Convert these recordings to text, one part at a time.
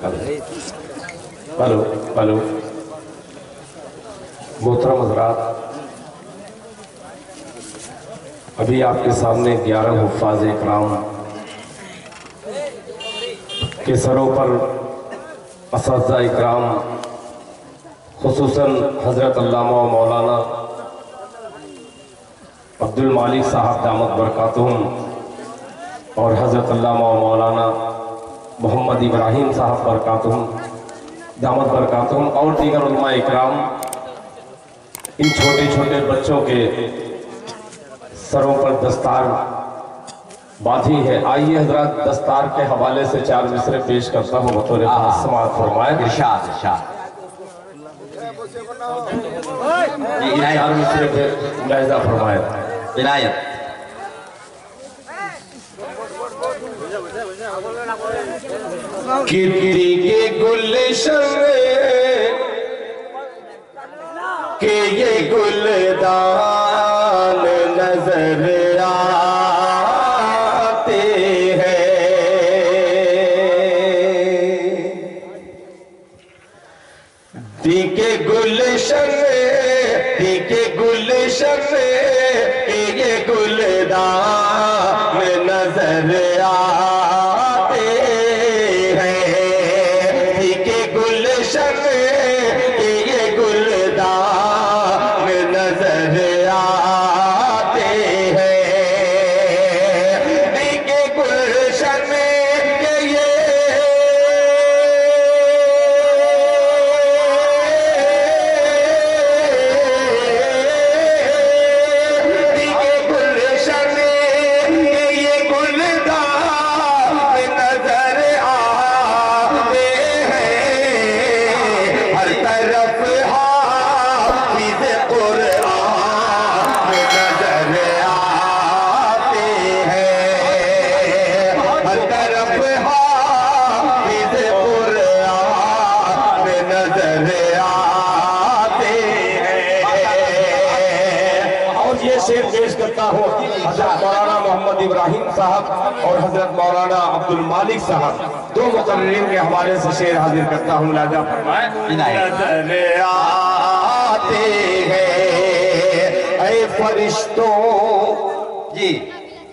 Hello hello मोहतरम हज़रात, अभी आपके सामने 11 हुफ़ाज़ इकराम के सरों पर असातिज़ा इकराम, खुसूसन हज़रत अल्लामा मौलाना अब्दुल मालिक साहब दामत बरकातुहुम और हज़रत अल्लामा मौलाना मोहम्मद इब्राहिम साहब बरकातुहुम दामत बरकातुहुम और दीगर उलमा इकराम इन छोटे छोटे बच्चों के सरों पर दस्तार बाधी है। आइए हजरत दस्तार के हवाले से 4 मिसरे पेश करता हूँ, बतौर समाअत फरमाए। इरशाद इरशाद 4 मिसरे पे मुलाहिज़ा फरमाए। विलायत कीर्ति के गुलशन के ये गुलदान नजर आते हैं, दी के गुलशन के ये गुलदान नजर आते हैं, दी के गुलशन के ये गुलदान नजर आते हैं, दी के गुलशन के ये हज़रत मौलाना मोहम्मद इब्राहिम साहब और हज़रत मौलाना अब्दुल मालिक साहब, 2 मुक़र्रिरीन के हवाले से शेर हाजिर करता हूँ। लाजा फरमाए। नज़र आते हैं ऐ फरिश्तों जी,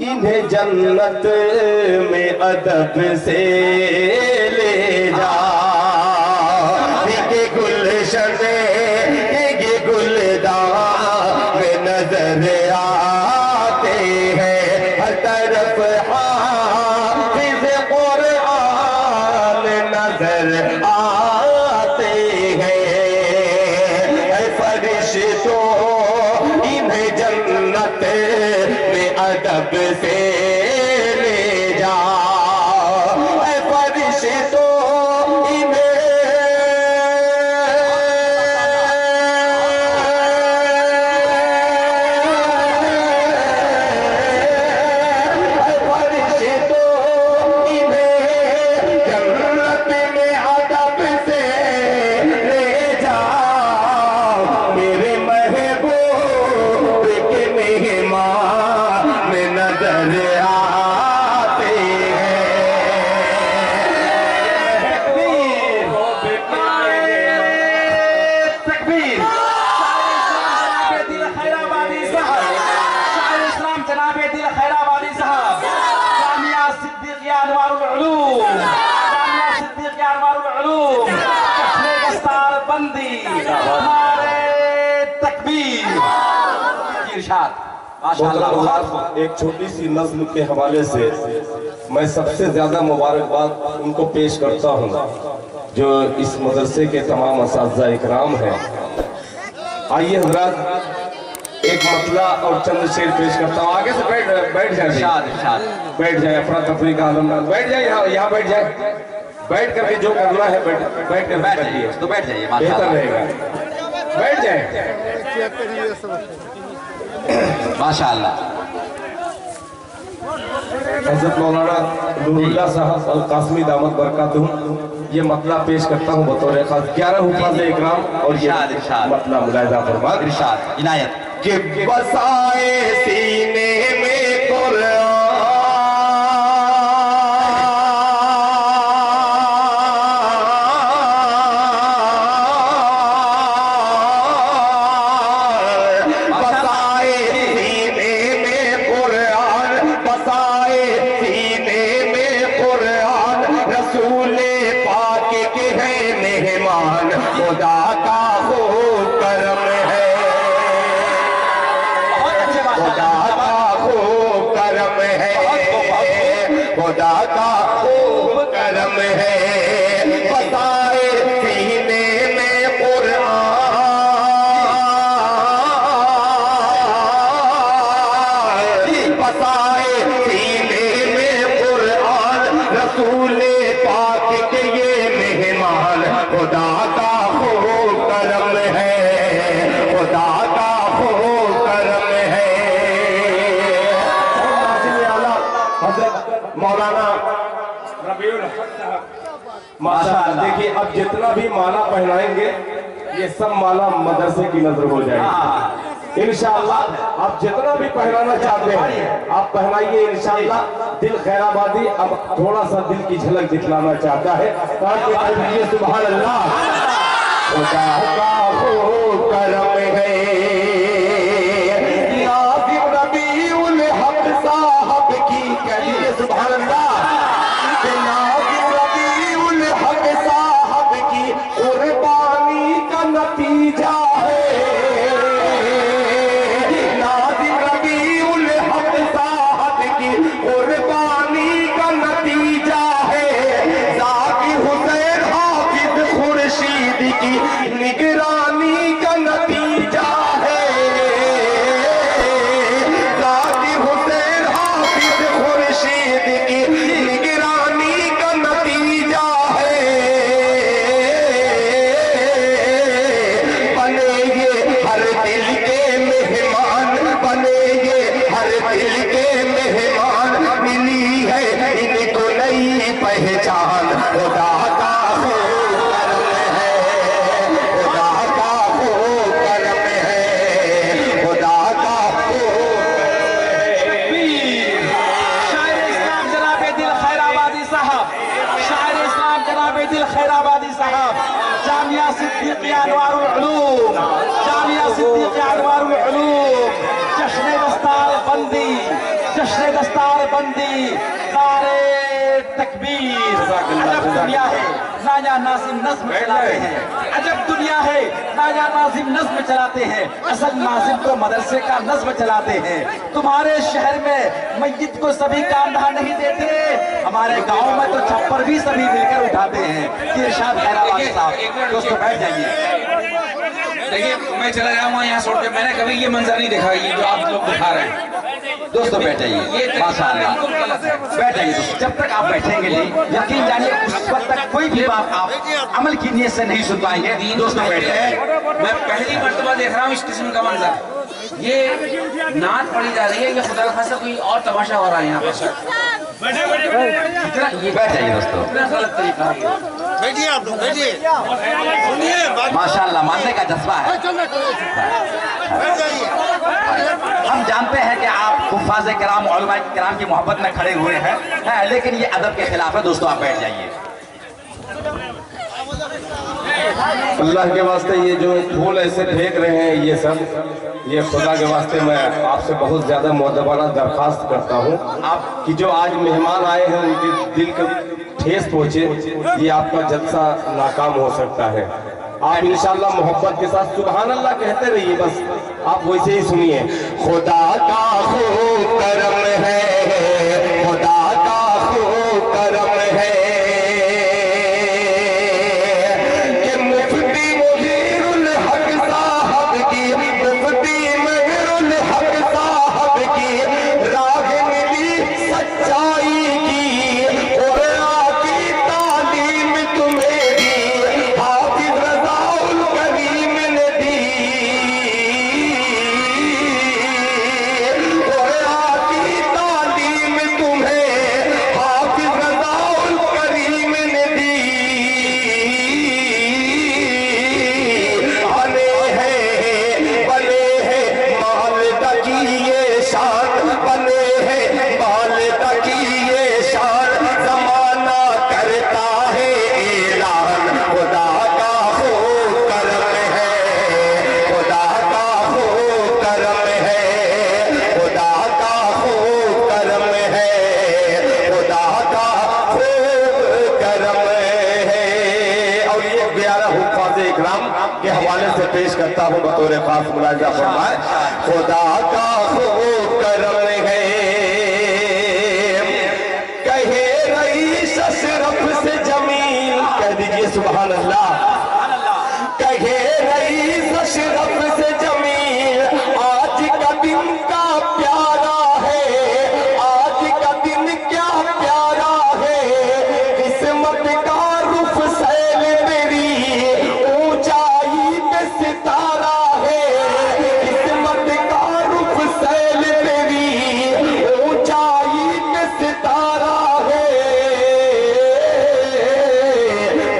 इन्हें जन्नत में अदब से ले जा, के गुलशन के गुलदान में नजर आते हैं, हर तरफ हाफिज़ कुरान नजर आते हैं, ऐ फरिश्तों इन्हें जन्नत में अदब से ले जा, ऐ फरिश्तों एक छोटी सी नज़्म के हवाले से मैं सबसे ज्यादा मुबारकबाद उनको पेश करता हूँ जो इस मदरसे के तमाम असातिज़ा इकराम हैं। आइए हज़रात एक मतला और चंद शेर पेश करता हूँ। आगे से बैठ जाए, बैठ जाए, अफरा तफरी का आलम, बैठ जाए, यहाँ बैठ जाए, बैठ करके जो करना है बैठ कर बैठिए, तो बैठ जाइए, बेहतर रहेगा, बैठ जाए। माशाअल्लाह। हज़रत मौलाना नूरुल्लाह साहब अल कासमी दामत बरकातुहुम ये मतला पेश करता हूँ बतौर खास। 11 हुफ़ाज़ इकराम और ये मतला मुलाहिज़ा फरमाए। इरशाद इनायत के बसाए सीने में कुरान है मेहमान, खुदा का खूब करम है, खुदा का खूब करम है, खुदा का खूब करम है। बताए सीने में कुरान, बताए सीने में कुरान, रसूल पाक के ये मेहमान, खुदा का खूब करम है, खुदा का खूब करम है। हज़रत मौलाना रबीउल हक साहब माशाअल्लाह, देखिए अब जितना भी माला पहनाएंगे ये सब माला मदरसे की नजर हो जाएगी इंशाअल्लाह। आप जितना भी पहनाना चाहते हैं आप पहनाइए इंशाअल्लाह। दिल खैराबादी अब थोड़ा सा दिल की झलक दिखलाना चाहता है, ताकि सुभान अल्लाह, खुदा का खूब करम है। नाज़िम रबीउल हक साहब की कहिए सुभान अल्लाह, नाज़िम रबीउल हक साहब की कुर्बानी का नतीजा है, नाज़िम रबीउल हक साहब की कुर्बानी का नतीजा है। ज़ाकिर हुसैन हाफिज खुर्शीद की निगरानी का नतीजा है, ज़ाकिर हुसैन हाफिज खुर्शीद की निगरानी का नतीजा है। बने ये हर दिल के मेहमान, बने ये हर दिल के मेहमान, मिली है इनको नई पहचान, खुदा का खूब करम है, खुदा का खूब करम है, खुदा का खूब करम है। शायर इस्लाम जनाब दिल खैराबादी साहब, शायर इस्लाम जनाब दिल खैराबादी साहब, जामिया सिद्दीक़िया अनवारुल उलूम, जामिया सिद्दीक़िया अनवारुल उलूम, जश्न दस्तार बंदी, जश्न दस्तार बंदी, नारे तकबीर। अजब दुनिया है, नाया नाज़िम नज़्म चलाते हैं, अजब दुनिया है, नाया नाज़िम नज़्म चलाते हैं, असल नाज़िम तो मदरसे का नज़्म चलाते हैं। तुम्हारे शहर में मस्जिद को सभी कांधा नहीं देते, हमारे गांव में तो छप्पर भी सभी मिलकर उठाते हैं। ये इरशाद खैराबादी साहब। दोस्तों बैठ जाइए। देखिए मैं चला जाऊंगा यहाँ छोड़ के, मैंने कभी ये मंजर नहीं देखा ये जो आप लोग दिखा रहे हैं। दोस्तों बैठ जाइए, माशाअल्लाह बैठ जाइए। दोस्तों जब तक आप बैठेंगे नहीं, यकीन जानिए उस वक्त तक कोई भी बात आप अमल की नीयत से नहीं सुन पाएंगे। दोस्तों बैठ जाइए। मैं पहली मर्तबा देख रहा हूँ इस किस्म का मंजर, ये नात पढ़ी जा रही है, ये खुदा खासा कोई और तमाशा हो रहा है यहाँ पर। ये बैठ जाइए दोस्तों। इतना गलत तरीका है। बैठिए आप लोग, बैठिए, सुनिए बात, माशाअल्लाह मानने का जज्बा है। बैठ जाइए। हम जानते हैं कि आप हुफ़ाज़ किराम उलमा किराम की मोहब्बत में खड़े हुए हैं, लेकिन ये अदब के खिलाफ है। दोस्तों आप बैठ जाइए। अल्लाह के वास्ते ये जो फूल ऐसे फेंक रहे हैं ये सब, ये खुदा के वास्ते मैं आपसे बहुत ज़्यादा मुअद्दबाना दरख्वास्त करता हूँ आप कि जो आज मेहमान आए हैं उनके दिल को ठेस पहुँचे, ये आपका जलसा नाकाम हो सकता है। आप इंशाअल्लाह मोहब्बत के साथ सुभान अल्लाह कहते रहिए, बस आप वैसे ही सुनिए। खुदा का खूब करम है, खुदा का खूब करम है, तालीम इकराम के हवाले से पेश करता हूँ बतौर खास मुलाजा फरमाए। खुदा का खूब करम है कहे रईस अशरफ से जमील, कह दीजिए सुभान अल्लाह। कहे रईस अशरफ से जमील, आज का दिन का प्यारा है, आज का दिन क्या प्यारा है। किस्मत का रुख सैल तेरी ऊंचाई पे सितारा है, किस्मत का रुख सैल तेरी ऊंचाई पे सितारा है।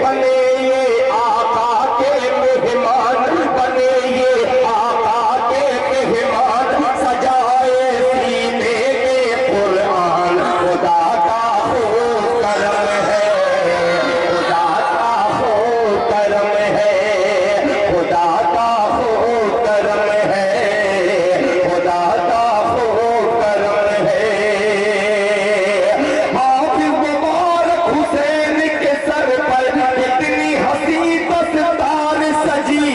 बने ये आका के मेहमान, बने ये आका के मेहमान, सजाए सीने के कुरान। खुदा का खूब करम है, खुदा का खूब करम है, खुदा का खूब करम है, खुदा का खूब करम है। हाफिज मुबारक हुसैन के सर पर कितनी हंसी दस्तार सजी,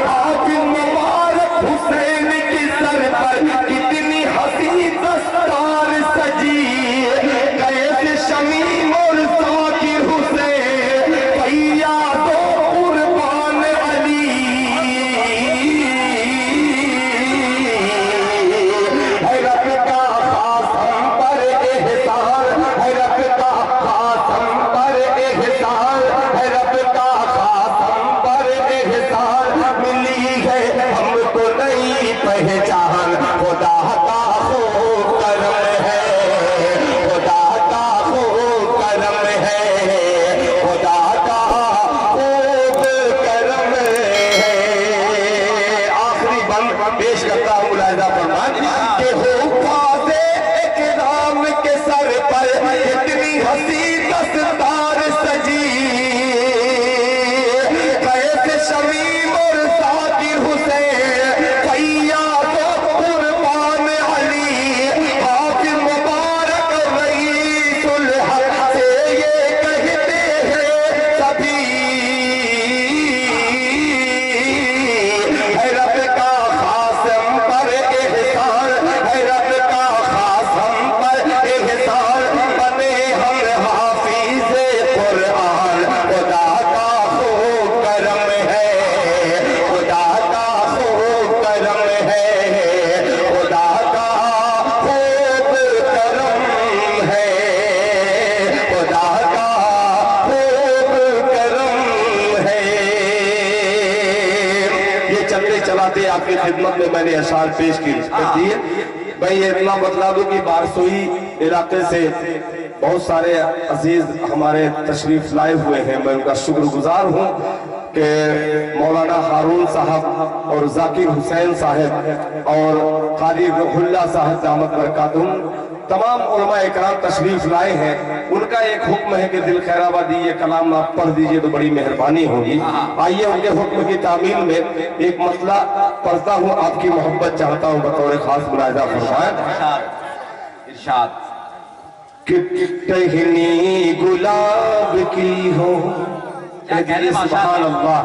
हाफिज मुबारक हुसैन के सर पर कितनी हंसी दस्तार सजी। कैसे शमीम और साकिर हुसैन भैया दो कुर्बान अली। है रब का खास हम पर एहसान, है रब का खास हम पर एहसान, है रब का खास हम पर एहसान। मिली है हमको नई पहचान। खुदा का खूब करम है, खुदा का खूब करम है, खुदा का खूब करम है। आखिरी बंद पेश करता हूँ मुलाहिजा फरमान के हुफ़ाज़े इकराम के सर पर कितनी हंसी दस्तार सजी। कैसे शमीम और साकिर हुसैन भैया दो कुर्बान अली। हाफिज मुबारक रईसुल हक से ये कहते हैं सभी, है रब का खास हम पर एहसान, है रब का खास हम पर एहसान। बने हम हाफिज़े कुरान। खुदा का खूब करम है, खुदा का खूब करम है, खुदा का खूब करम है, खुदा का खूब करम है। ये चलते चलाते आपकी खिदमत में मैंने अशार पेश की दिए। मैं ये इतना बतला दूं कि बारसोई इलाके से बहुत सारे अजीज हमारे तशरीफ लाए हुए हैं। मैं उनका शुक्रगुजार हूँ कि मौलाना हारून साहब और जाकिर हुसैन साहब और कादी रुहुल्लाह साहब दामत बरकातुहुम तमाम उलमा इकराम तशरीफ लाए हैं। उनका एक हुक्म है कि दिल खैराबादी ये कलाम आप पढ़ दीजिए तो बड़ी मेहरबानी होगी। आइए उनके हुक्म की तामील में एक मसला पढ़ता हूँ, आपकी मोहब्बत चाहता हूँ बतौर खास मुलाहिजा फरमाएं। इरशाद कि टहनी गुलाब की हो, क्या कह रहे हैं सुभान अल्लाह।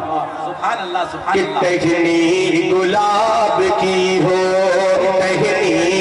सुभान अल्लाह, सुभान कि अल्लाह। टहनी गुलाब की हो, टहनी